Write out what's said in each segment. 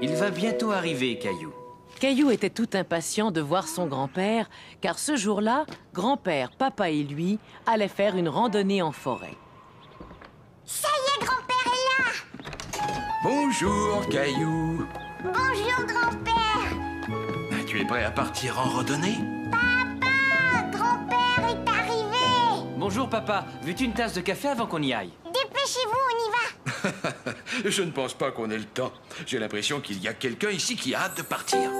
Il va bientôt arriver, Caillou. Caillou était tout impatient de voir son grand-père, car ce jour-là, grand-père, papa et lui allaient faire une randonnée en forêt. Ça y est, grand-père est là! Bonjour, Caillou. Bonjour, grand-père! Tu es prêt à partir en randonnée? Papa! Grand-père est arrivé! Bonjour, papa. Veux-tu une tasse de café avant qu'on y aille? Dépêchez-vous, on y va! Je ne pense pas qu'on ait le temps. J'ai l'impression qu'il y a quelqu'un ici qui a hâte de partir.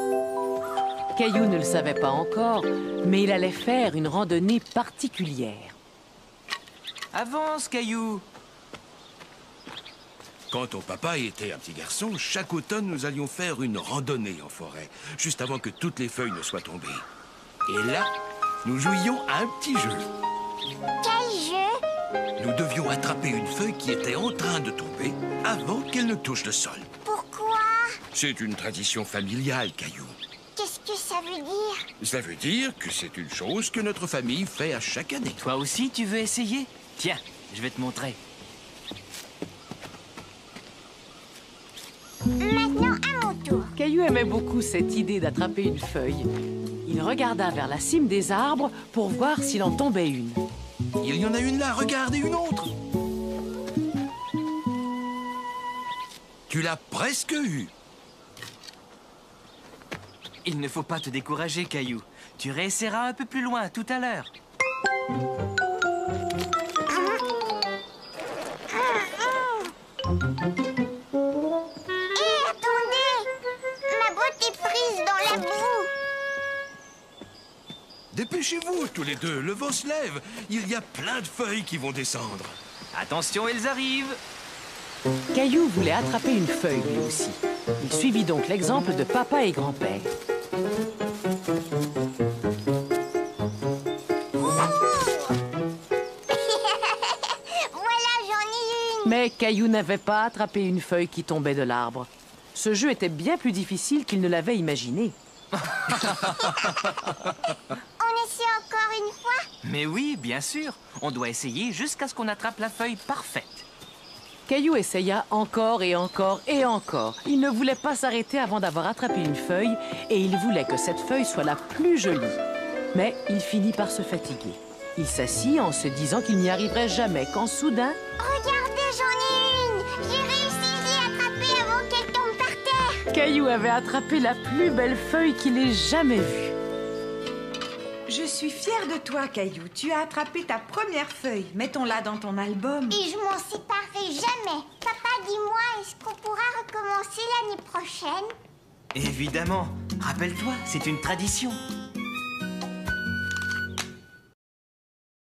Caillou ne le savait pas encore, mais il allait faire une randonnée particulière. Avance, Caillou. Quand ton papa était un petit garçon, chaque automne, nous allions faire une randonnée en forêt, juste avant que toutes les feuilles ne soient tombées. Et là, nous jouions à un petit jeu. Quel jeu? Nous devions attraper une feuille qui était en train de tomber avant qu'elle ne touche le sol. Pourquoi? C'est une tradition familiale, Caillou. Qu'est-ce que ça veut dire? Ça veut dire que c'est une chose que notre famille fait à chaque année. Toi aussi, tu veux essayer? Tiens, je vais te montrer. Maintenant, à mon tour. Caillou aimait beaucoup cette idée d'attraper une feuille. Il regarda vers la cime des arbres pour voir s'il en tombait une. Il y en a une là, regarde, et une autre. Tu l'as presque eue. Il ne faut pas te décourager, Caillou. Tu réessayeras un peu plus loin tout à l'heure. Hé, attendez! Ma botte est prise dans la boue. Dépêchez-vous, tous les deux, le vent se lève. Il y a plein de feuilles qui vont descendre. Attention, elles arrivent. Caillou voulait attraper une feuille lui aussi. Il suivit donc l'exemple de papa et grand-père. Voilà, j'en ai une. Mais Caillou n'avait pas attrapé une feuille qui tombait de l'arbre. Ce jeu était bien plus difficile qu'il ne l'avait imaginé. On essaie encore une fois? Mais oui, bien sûr. On doit essayer jusqu'à ce qu'on attrape la feuille parfaite. Caillou essaya encore et encore et encore. Il ne voulait pas s'arrêter avant d'avoir attrapé une feuille et il voulait que cette feuille soit la plus jolie. Mais il finit par se fatiguer. Il s'assit en se disant qu'il n'y arriverait jamais quand soudain... Regardez, j'en ai une. J'ai réussi à l'attraper avant qu'elle tombe par terre. Caillou avait attrapé la plus belle feuille qu'il ait jamais vue. Je suis fière de toi, Caillou. Tu as attrapé ta première feuille. Mettons-la dans ton album. Et je m'en séparerai jamais. Papa, dis-moi, est-ce qu'on pourra recommencer l'année prochaine? Évidemment. Rappelle-toi, c'est une tradition.